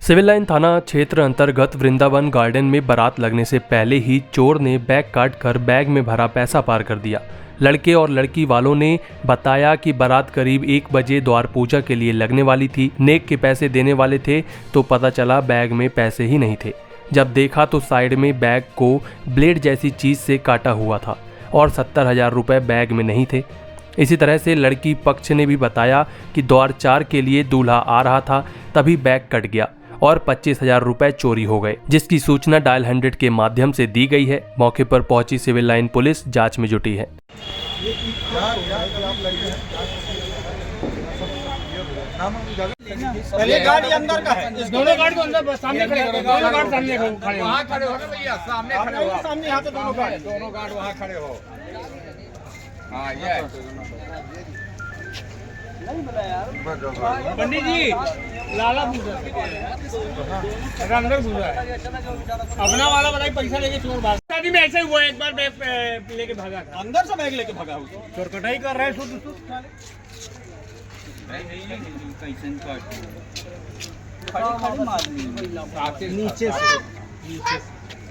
Civil line थाना क्षेत्र अंतर्गत वृंदावन गार्डन में बारात लगने से पहले ही चोर ने बैग काट कर बैग में भरा पैसा पार कर दिया। लड़के और लड़की वालों ने बताया कि बारात करीब 1 बजे द्वार पूजा के लिए लगने वाली थी। नेक के पैसे देने वाले थे तो पता चला बैग में पैसे ही नहीं थे। जब देखा तो साइड में बैग को ब्लेड जैसी चीज से काटा हुआ था और 70,000 रुपये बैग में नहीं थे। इसी तरह से लड़की पक्ष ने भी बताया कि द्वार 4 के लिए दूल्हा आ रहा था, तभी बैग कट गया और 25,000 रुपए चोरी हो गए, जिसकी सूचना डायल 100 के माध्यम से दी गई है। मौके पर पहुंची सिविल लाइन पुलिस जांच में जुटी है। पहले गाड़ी अंदर का है, इस दोनों गाड़ी को अंदर सामने खड़े हो, दोनों गाड़ी सामने खड़े हो, वहाँ खड़े हो ना भैया, सामने खड़े हो, सामने यहाँ पे दोनों गाड़ी वहाँ खड़े हो। हाँ ये पंडित जी लाला पूजा अंदर पूजा है, अपना वाला बताइए पैसा लेके चोर भाग। शादी में ऐसे हुआ, एक बार बैग लेके भागा था, अंदर से बैग लेके भागा, चोर कटाई कर रहे हैं। नीचे से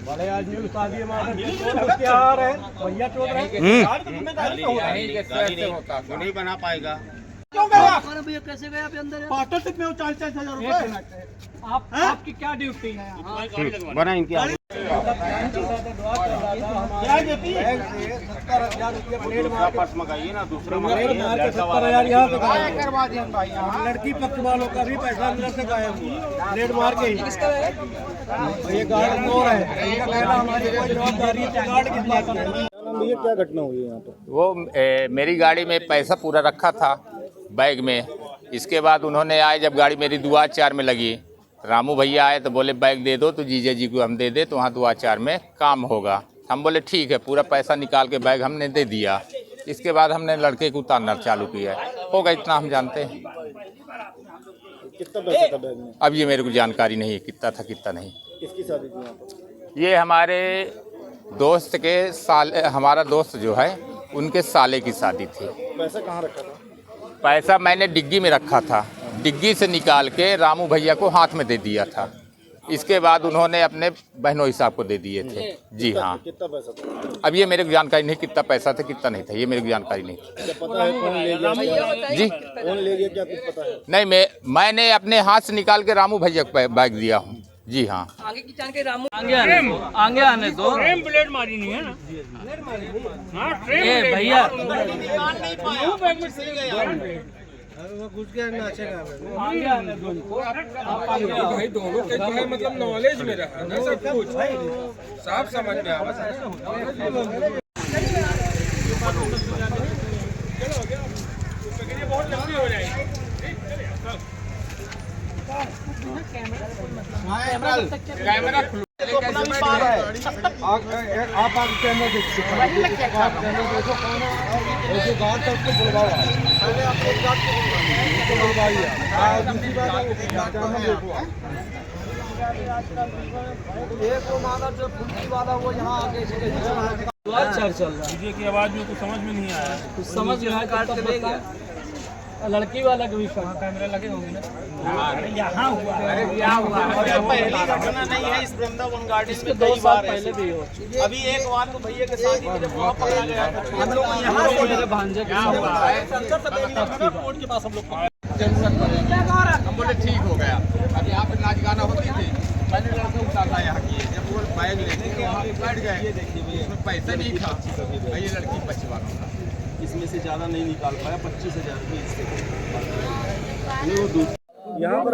बड़े आदमी की शादी में क्या आ रहे हैं भैया, चोर नहीं बना पाएगा। क्यों गया भैया, कैसे गया अभी अंदर? पार्टनर शिप में 40,000 रुपए। आपकी क्या ड्यूटी है? बना इनकी क्या देती है? 70,000 रुपये प्लेट मार पास मंगाइए ना, दूसरा 70,000 यहाँ पे करवा दिया भाई। लड़की पक्ष वालों का भी पैसा अंदर से गायब हुआ, प्लेट मार के ही। ये गार्ड चोर है, इनका कहना हमारी कोई जवाबदारी है, गार्ड किस बात का? ये क्या घटना हुई है यहाँ पर? वो मेरी गाड़ी में पैसा पूरा रखा था बैग में। इसके बाद उन्होंने आए, जब गाड़ी मेरी द्वार 4 में लगी, रामू भैया आए तो बोले बैग दे दो तो जीजा जी को हम दे दे तो वहाँ द्वार 4 में काम होगा। हम बोले ठीक है, पूरा पैसा निकाल के बैग हमने दे दिया। इसके बाद हमने लड़के को उतारना चालू किया, होगा इतना हम जानते हैं। कितना पैसा था बैग में? अब ये मेरे को जानकारी नहीं है कितना था कितना नहीं। किसकी शादी थी यहाँ पर? ये हमारे दोस्त के साले, हमारा दोस्त जो है उनके साले की शादी थी। पैसा कहाँ रखा था? पैसा मैंने डिग्गी में रखा था, डिग्गी से निकाल के रामू भैया को हाथ में दे दिया था। इसके बाद उन्होंने अपने बहनों साहब को दे दिए थे। जी हाँ। कितना पैसा था? अब ये मेरे को जानकारी नहीं कितना पैसा था कितना नहीं था, ये मेरे को जानकारी नहीं। क्या पता है कौन ले गया? जी कौन ले गया क्या कुछ पता है? नहीं, मैंने अपने हाथ से निकाल के रामू भैया को बैग दिया हूँ। जी हाँ। आगे की जानकारी रामू आगे आने दो। ट्रेन ब्लेड मारी नहीं है ना? ए भैया घुस गया ना, अच्छा आगे आने दो इनको। भाई दोनों के जो है मतलब नॉलेज में रहा ना, सब कुछ साफ समझ में आवा। बहुत लंबी हो जाएगी। कैमरा खुल आप आगे कैमरा देखो, ऐसे गार्ड तक को बुलवाओ, पहले आप एक गार्ड को बुलवाइए, दूसरी बात कैमरा देखो। एक को माना जो फुल्की वाला वो यहाँ आगे से चल रहा डीजे की आवाज में कुछ समझ में नहीं आया, कुछ समझ में आया, काट के ले गया। लड़की वाला के भी कैमरे लगे होंगे ना? यहाँ हुआ, अरे यहाँ हुआ, पहली घटना नहीं है इस वृंदावन गार्डन में, 2 बार पहले भी हो। अभी एक बार तो भैया के साथ ही जब वहाँ पकड़ा गया था, हम लोग यहाँ से भांजे कोर्ट के पास हम लोग हम बोले ठीक हो गया। अब यहाँ पे नाच गाना होती थी, मैंने लड़का उतारा यहाँ की, जब वो बैग लेके वहाँ पे बैठ गए, उसमें पैसा नहीं था, ये लड़की बचवा था। इसमें से ज्यादा नहीं निकाल पाया, 25,000 रुपये यहाँ पर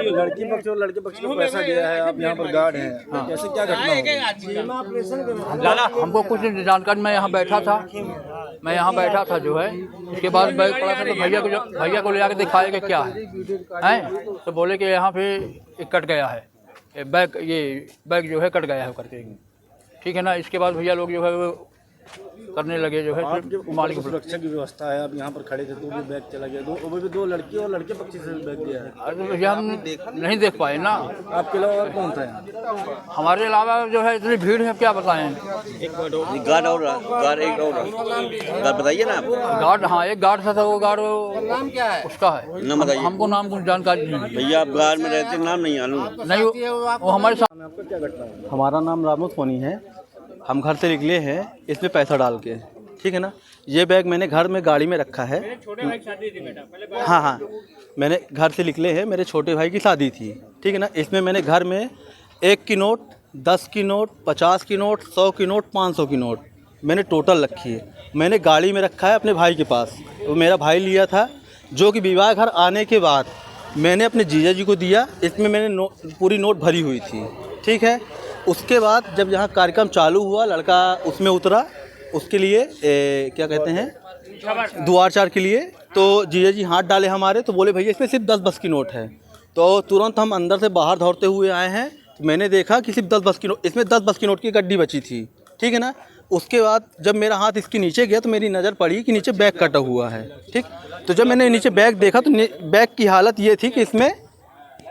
लड़की पक्ष और लड़के पक्ष को पैसा दिया है, आप यहाँ पर गार्ड हैं, कैसे क्या घटना हुई? हमको कुछ जानकारी, मैं यहाँ बैठा था जो है। इसके बाद बैग पड़ा था तो भैया को ले जाकर दिखाया कि क्या है, तो बोले कि यहाँ पे एक कट गया है बैग, ये बैग जो है कट गया है करके, ठीक है ना। इसके बाद भैया लोग जो है करने लगे जो है मालिक। सुरक्षा की व्यवस्था है, अब यहाँ पर खड़े थे तो भी बैग चला गया, वो भी 2 लड़की और लड़के पक्षी से बैग गया है। अरे भैया हम नहीं देख पाए ना, आपके अलावा और कौन था यहाँ? हमारे अलावा जो है इतनी भीड़ है क्या बताएं। गार्ड और गार्ड एक और गार्ड बताइए ना आप। गार्ड, हाँ एक गार्ड था वो गार्ड नाम क्या है उसका है, नाम बताइए। हमको नाम कुछ जानकारी नहीं भैया आप गार्ड में रहते, नाम नहीं मालूम। नहीं वो हमारे साथ। आपका क्या घटना है? हमारा नाम रामू सोनी है। हम घर से निकले हैं इसमें पैसा डाल के, ठीक है ना। ये बैग मैंने घर में गाड़ी में रखा है। हाँ हाँ, मैंने घर से निकले हैं, मेरे छोटे भाई की शादी थी, ठीक है ना। इसमें मैंने घर में 1 की नोट, 10 की नोट, 50 की नोट, 100 की नोट, 500 की नोट मैंने टोटल रखी है। मैंने गाड़ी में रखा है अपने भाई के पास, वो मेरा भाई लिया था, जो कि विवाह घर आने के बाद मैंने अपने जीजा जी को दिया। इसमें मैंने पूरी नोट भरी हुई थी, ठीक है। उसके बाद जब यहाँ कार्यक्रम चालू हुआ, लड़का उसमें उतरा, उसके लिए क्या कहते हैं दुआर के लिए, तो जीजा जी हाथ डाले हमारे, तो बोले भैया इसमें सिर्फ 10 की नोट है। तो तुरंत हम अंदर से बाहर दौड़ते हुए आए हैं, तो मैंने देखा कि सिर्फ 10 की नोट, इसमें 10 की नोट की गड्डी बची थी, ठीक है ना। उसके बाद जब मेरा हाथ इसके नीचे गया तो मेरी नज़र पड़ी कि नीचे बैग कटा हुआ है, ठीक। तो जब मैंने नीचे बैग देखा तो बैग की हालत ये थी कि इसमें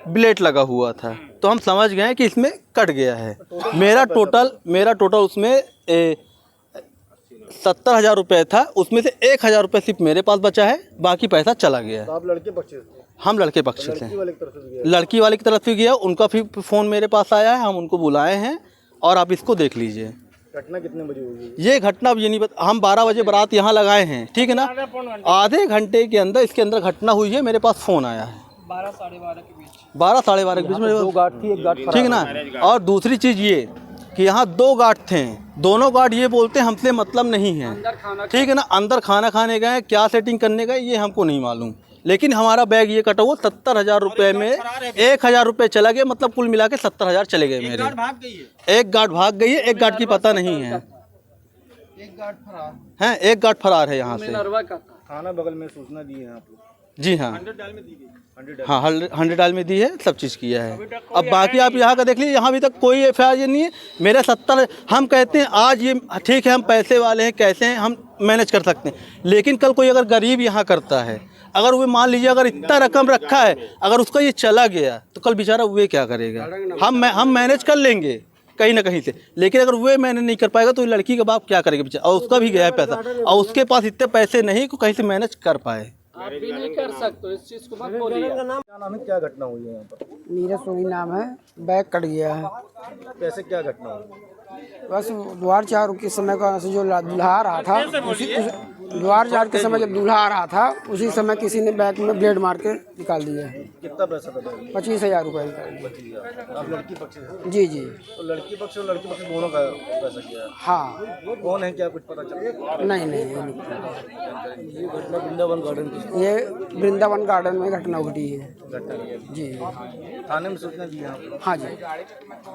ब्लेड लगा हुआ था, तो हम समझ गए कि इसमें कट गया है। मेरा टोटल उसमें 70,000 रुपये था, उसमें से 1,000 रुपये सिर्फ मेरे पास बचा है, बाकी पैसा चला गया है। तो आप लड़के पक्ष से? हम लड़के पक्ष से, लड़की वाले की तरफ से गया? लड़की वाले की तरफ से गया, उनका फिर फ़ोन मेरे पास आया है, हम उनको बुलाए हैं और आप इसको देख लीजिए। घटना कितने बजे हुई? ये घटना अब ये नहीं हम 12 बजे बारात यहाँ लगाए हैं, ठीक है ना। आधे घंटे के अंदर इसके अंदर घटना हुई है, मेरे पास फ़ोन आया है 12 साढ़े 12 के बीच में। 2 गार्ड थी, 1 गार्ड ठीक है ना। और दूसरी चीज़ ये कि यहाँ 2 गार्ड थे, दोनों गार्ड ये बोलते हैं हमसे मतलब नहीं है, ठीक है ना। अंदर खाना खाने गए, क्या सेटिंग करने गए ये हमको नहीं मालूम, लेकिन हमारा बैग ये कटा हुआ 70,000 रुपये में 1,000 रुपये चला गया, मतलब कुल मिला के 70,000 चले गए मेरे। एक गार्ड भाग गई है, एक गार्ड की पता नहीं है, एक गार्ड फरार है यहाँ से। थाना बगल में सूचना दी है आप लोग? जी हाँ, 100 डाल में दी है, सब चीज़ किया है। अब बाकी आप यहाँ का देख लीजिए, यहाँ अभी तक कोई FIR नहीं है। मेरे 70 हम कहते हैं आज ये ठीक है, हम पैसे वाले हैं, कैसे हैं हम मैनेज कर सकते हैं, लेकिन कल कोई अगर गरीब यहाँ करता है, अगर वो मान लीजिए अगर इतना रकम रखा है, अगर उसका ये चला गया तो कल बेचारा वो क्या करेगा। हम मैनेज कर लेंगे कहीं ना कहीं से, लेकिन अगर वो मैनेज नहीं कर पाएगा तो लड़की का बाप क्या करेगा बेचारा, और उसका भी गया है पैसा, और उसके पास इतने पैसे नहीं कि कहीं से मैनेज कर पाए। आप भी नहीं कर सकते, इस चीज को मत बोलिए। क्या नाम है, क्या घटना हुई है यहाँ पर? मेरा सोनी नाम है, बैग कट गया है। कैसे क्या घटना हुई? बस द्वार चार के समय का जो दूल्हा आ रहा था, द्वार चार के समय जब दूल्हा आ रहा था, उसी समय किसी ने बैग में ब्लेड मार के निकाल दिया। कितना पैसा था बैग में? 25,000 रुपये निकाल। आप लड़की पक्ष से? जी जी। तो लड़की पक्ष और लड़की पक्ष दोनों का पैसा किया है? हाँ। कौन है, क्या कुछ पता चला? नहीं नहीं, ये घटना वृंदावन गार्डन की? ये वृंदावन गार्डन में घटना घटी है। घटना जी। थाने में सूचना दी है आप? हाँ जी।